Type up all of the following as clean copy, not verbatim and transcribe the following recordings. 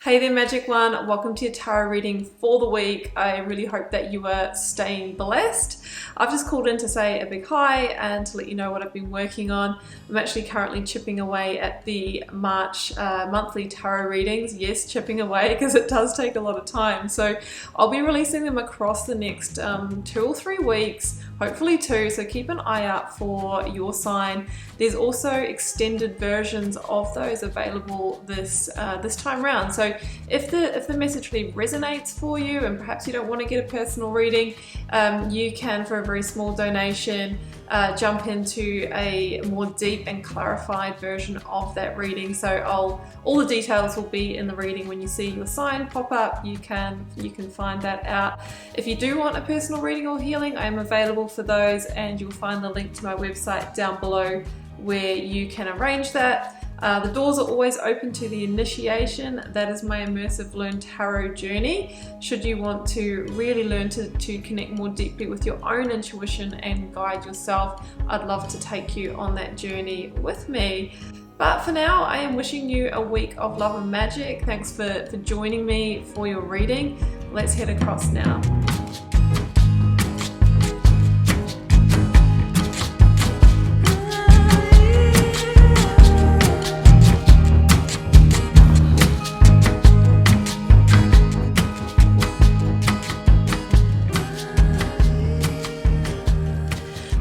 Hey there, Magic One. Welcome to your tarot reading for the week. I really hope that you are staying blessed. I've just called in to say a big hi and to let you know what I've been working on. I'm actually currently chipping away at the March monthly tarot readings. Yes, chipping away because it does take a lot of time. So I'll be releasing them across the next 2 or 3 weeks, hopefully 2. So keep an eye out for your sign. There's also extended versions of those available this time round. So if the message really resonates for you and perhaps you don't want to get a personal reading, you can, for a very small donation, jump into a more deep and clarified version of that reading. So all the details will be in the reading. When you see your sign pop up, you can find that out. If you do want a personal reading or healing, I am available for those, and you'll find the link to my website down below where you can arrange that. The doors are always open to the initiation. That is my immersive Learn Tarot journey. Should you want to really learn to connect more deeply with your own intuition and guide yourself, I'd love to take you on that journey with me. But for now, I am wishing you a week of love and magic. Thanks for joining me for your reading. Let's head across now.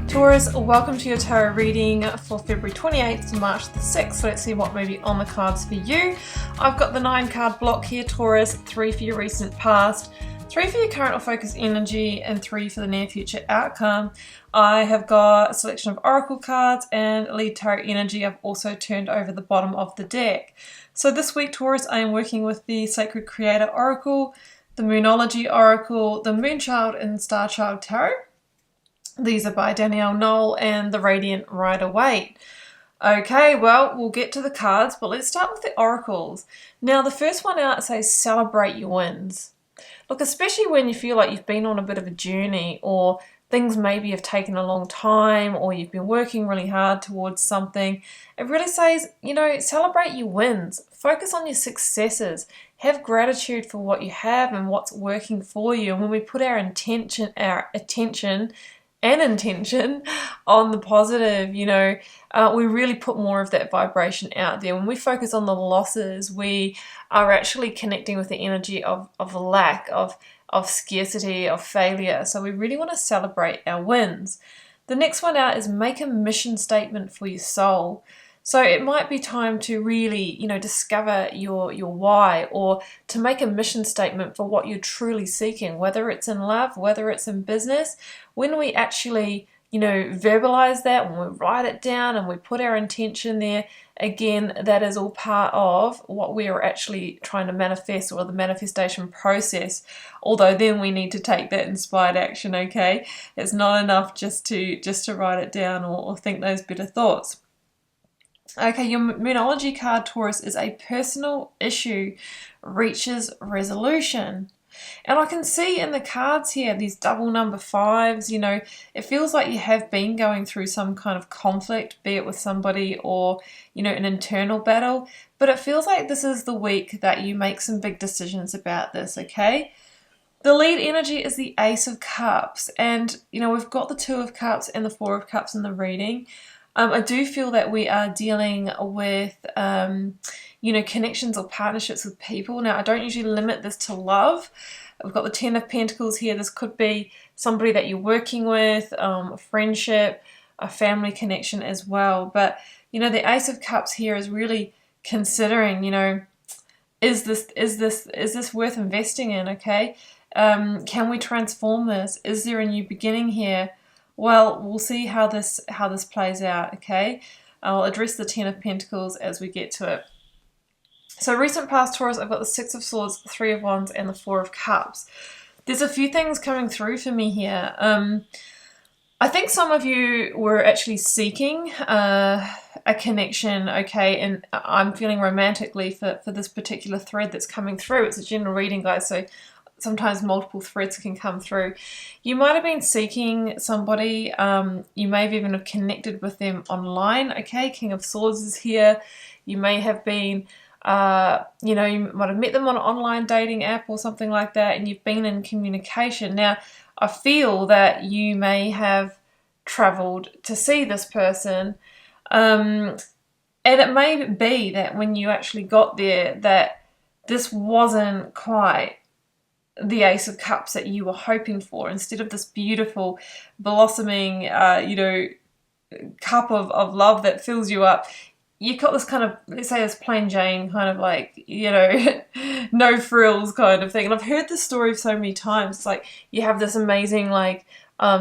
Taurus, welcome to your tarot reading for February 28th to March the 6th. So let's see what may be on the cards for you. I've got the 9 card block here, Taurus, 3 for your recent past, 3 for your current or focused energy, and 3 for the near future outcome. I have got a selection of oracle cards and lead tarot energy. I've also turned over the bottom of the deck. So this week, Taurus, I am working with the Sacred Creator Oracle, the Moonology Oracle, the Moonchild and Starchild Tarot. These are by Danielle Knoll and the Radiant Rider-Waite. Okay, well, we'll get to the cards, but let's start with the oracles. Now, the first one out says celebrate your wins. Look, especially when you feel like you've been on a bit of a journey, or things maybe have taken a long time, or you've been working really hard towards something, it really says, celebrate your wins. Focus on your successes. Have gratitude for what you have and what's working for you. And when we put our attention and intention on the positive, we really put more of that vibration out there. When we focus on the losses, we are actually connecting with the energy of lack, of scarcity, of failure. So we really want to celebrate our wins. The next one out is make a mission statement for your soul. So it might be time to really, discover your why, or to make a mission statement for what you're truly seeking, whether it's in love, whether it's in business. When we actually, verbalize that, when we write it down and we put our intention there, again, that is all part of what we are actually trying to manifest, or the manifestation process. Although then we need to take that inspired action, okay? It's not enough just to write it down or think those better thoughts. Okay, your Moonology card, Taurus, is a personal issue reaches resolution. And I can see in the cards here, these double number 5s, it feels like you have been going through some kind of conflict, be it with somebody or, an internal battle. But it feels like this is the week that you make some big decisions about this, okay? The lead energy is the Ace of Cups. And, we've got the 2 of Cups and the 4 of Cups in the reading. I do feel that we are dealing with, connections or partnerships with people. Now, I don't usually limit this to love. We've got the 10 of Pentacles here. This could be somebody that you're working with, a friendship, a family connection as well. But, the Ace of Cups here is really considering, is this worth investing in, okay? Can we transform this? Is there a new beginning here? Well, we'll see how this plays out, okay? I'll address the 10 of Pentacles as we get to it. So recent past, Taurus, I've got the 6 of Swords, the 3 of Wands, and the 4 of Cups. There's a few things coming through for me here. I think some of you were actually seeking a connection, okay? And I'm feeling romantically for this particular thread that's coming through. It's a general reading, guys, so sometimes multiple threads can come through. You might have been seeking somebody. You may have even have connected with them online. Okay, King of Swords is here. You may have been You know, you might have met them on an online dating app or something like that, and you've been in communication. Now, I feel that you may have traveled to see this person, and it may be that when you actually got there that this wasn't quite the Ace of Cups that you were hoping for. Instead of this beautiful blossoming you know, cup of love that fills you up, you got this kind of, let's say, this plain Jane kind of like, you know, no frills kind of thing. And I've heard this story so many times. It's like you have this amazing, like,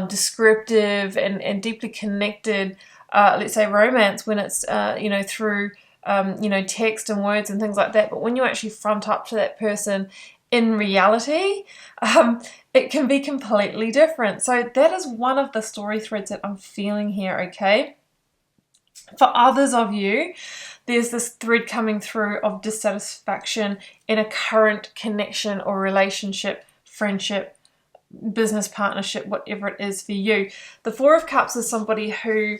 descriptive and deeply connected, let's say, romance when it's, you know, through, you know, text and words and things like that. But when you actually front up to that person in reality, it can be completely different. So that is one of the story threads that I'm feeling here, okay? For others of you, there's this thread coming through of dissatisfaction in a current connection or relationship, friendship, business partnership, whatever it is for you. The Four of Cups is somebody who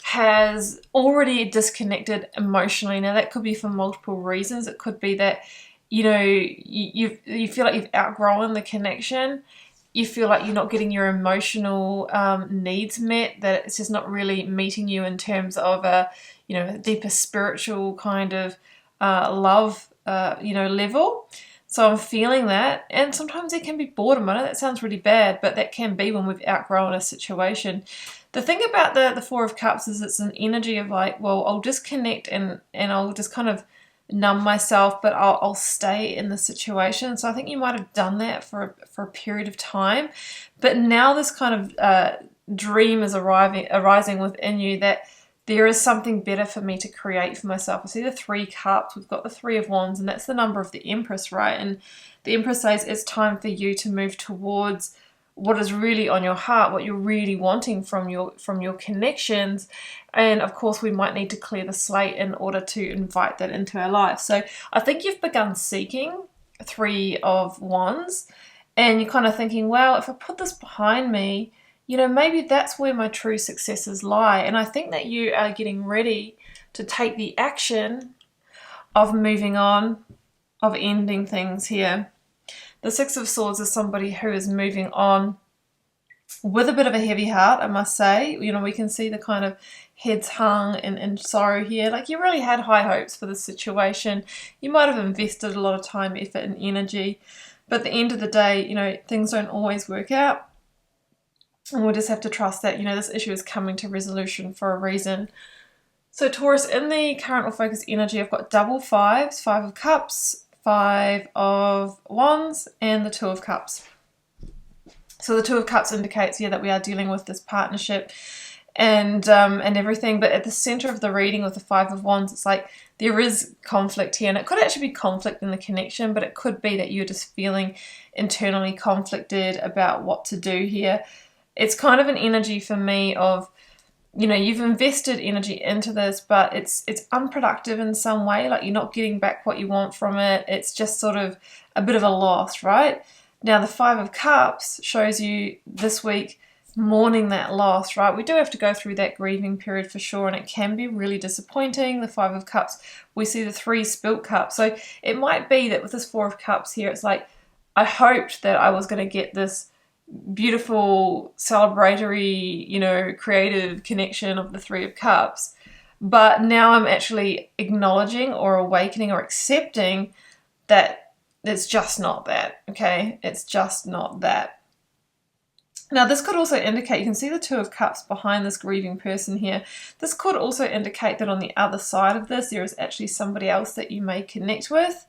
has already disconnected emotionally. Now, that could be for multiple reasons. It could be that, you know, you feel like you've outgrown the connection. You feel like you're not getting your emotional needs met, that it's just not really meeting you in terms of a, you know, a deeper spiritual kind of love, you know, level. So I'm feeling that. And sometimes there can be boredom. I know that sounds really bad, but that can be when we've outgrown a situation. The thing about the Four of Cups is it's an energy of like, well, I'll disconnect and I'll just kind of numb myself, but I'll stay in the situation. So I think you might have done that for a period of time, but now this kind of dream is arising within you that there is something better for me to create for myself. I see the Three Cups, we've got the Three of Wands, and that's the number of the Empress, right? And the Empress says it's time for you to move towards what is really on your heart, what you're really wanting from your connections. And of course, we might need to clear the slate in order to invite that into our life. So I think you've begun seeking Three of Wands, and you're kind of thinking, well, if I put this behind me, you know, maybe that's where my true successes lie. And I think that you are getting ready to take the action of moving on, of ending things here. The Six of Swords is somebody who is moving on with a bit of a heavy heart, I must say. You know, we can see the kind of heads hung in sorrow here. Like, you really had high hopes for this situation. You might have invested a lot of time, effort, and energy. But at the end of the day, you know, things don't always work out. And we'll just have to trust that, you know, this issue is coming to resolution for a reason. So Taurus, in the current or focus energy, I've got double fives, Five of Cups, Five of Wands, and the Two of Cups. So the Two of Cups indicates, yeah, that we are dealing with this partnership and everything. But at the center of the reading with the Five of Wands, it's like there is conflict here. And it could actually be conflict in the connection, but it could be that you're just feeling internally conflicted about what to do here. It's kind of an energy for me of, you know, you've invested energy into this, but it's unproductive in some way. Like, you're not getting back what you want from it. It's just sort of a bit of a loss, right? Now, the Five of Cups shows you this week mourning that loss, right? We do have to go through that grieving period for sure, and it can be really disappointing. The Five of Cups, we see the Three spilt cups. So it might be that with this Four of Cups here, it's like, I hoped that I was going to get this beautiful, celebratory, you know, creative connection of the Three of Cups. But now I'm actually acknowledging or awakening or accepting that it's just not that, okay? It's just not that. Now, this could also indicate, you can see the Two of Cups behind this grieving person here. This could also indicate that on the other side of this, there is actually somebody else that you may connect with.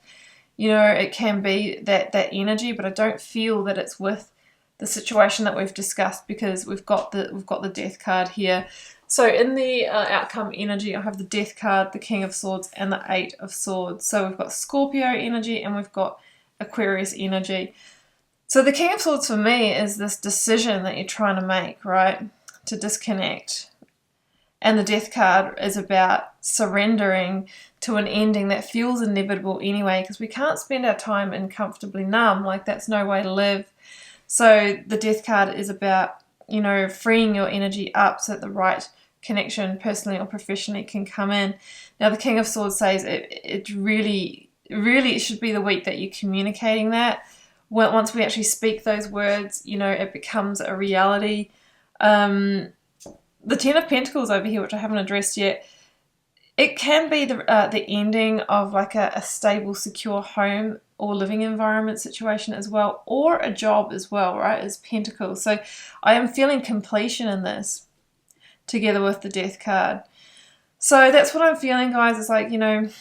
You know, it can be that energy, but I don't feel that it's with the situation that we've discussed, because we've got the Death card here. So in the outcome energy, I have the Death card, the King of Swords, and the Eight of Swords. So we've got Scorpio energy and we've got Aquarius energy. So the King of Swords for me is this decision that you're trying to make, right? To disconnect. And the Death card is about surrendering to an ending that feels inevitable anyway, because we can't spend our time in comfortably numb. Like, that's no way to live. So the Death card is about, you know, freeing your energy up so that the right connection, personally or professionally, can come in. Now the King of Swords says it really it should be the week that you're communicating that. Once we actually speak those words, you know, it becomes a reality. The Ten of Pentacles over here, which I haven't addressed yet, it can be the ending of like a stable, secure home or living environment situation as well, or a job as well, right, as Pentacles. So I am feeling completion in this, together with the Death card. So that's what I'm feeling, guys. It's like, you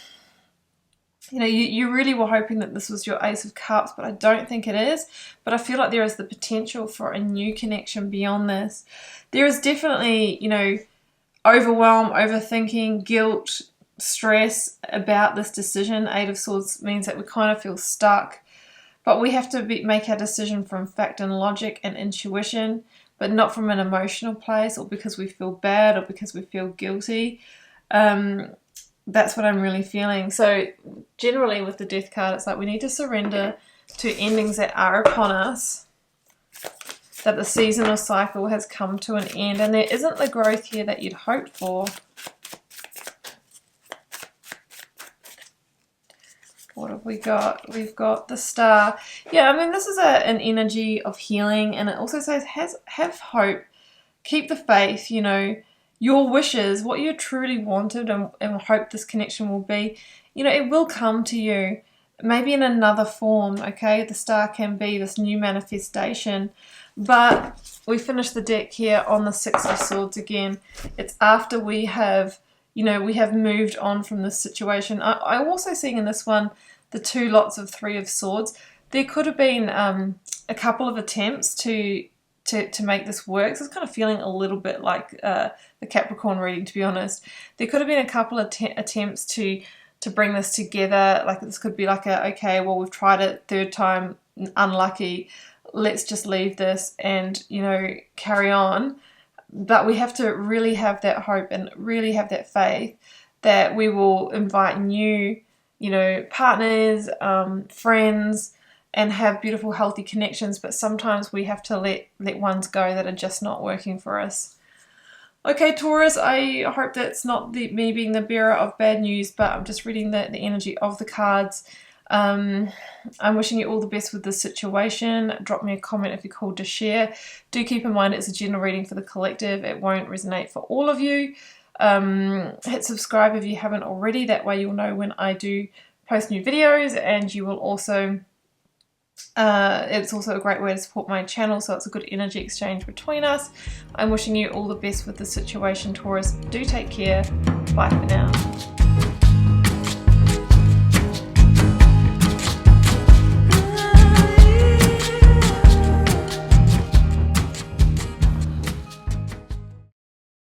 really were hoping that this was your Ace of Cups, but I don't think it is. But I feel like there is the potential for a new connection beyond this. There is definitely, overwhelm, overthinking, guilt, stress about this decision. Eight of Swords means that we kind of feel stuck. But we have to make our decision from fact and logic and intuition, but not from an emotional place or because we feel bad or because we feel guilty. That's what I'm really feeling. So generally with the Death card, it's like we need to surrender to endings that are upon us, that the season or cycle has come to an end, and there isn't the growth here that you'd hoped for. What have we got? We've got the Star. Yeah, I mean, this is an energy of healing, and it also says have hope, keep the faith, your wishes, what you truly wanted and hope this connection will be, it will come to you, maybe in another form, okay? The Star can be this new manifestation, but we finish the deck here on the Six of Swords again. It's after we have, we have moved on from this situation. I'm also seeing in this one the two lots of Three of Swords. There could have been a couple of attempts to make this work. So it's kind of feeling a little bit like the Capricorn reading, to be honest. There could have been a couple of attempts to bring this together. Like this could be like okay, well, we've tried it, third time, unlucky, let's just leave this and, carry on. But we have to really have that hope and really have that faith that we will invite new, partners, friends, and have beautiful, healthy connections. But sometimes we have to let ones go that are just not working for us. Okay, Taurus, I hope that's not me being the bearer of bad news, but I'm just reading the energy of the cards. I'm wishing you all the best with this situation. Drop me a comment if you're called to share. Do keep in mind it's a general reading for the collective. It won't resonate for all of you. Hit subscribe if you haven't already. That way you'll know when I do post new videos, and you will also it's also a great way to support my channel, so it's a good energy exchange between us. I'm wishing you all the best with the situation, Taurus. Do take care. Bye for now.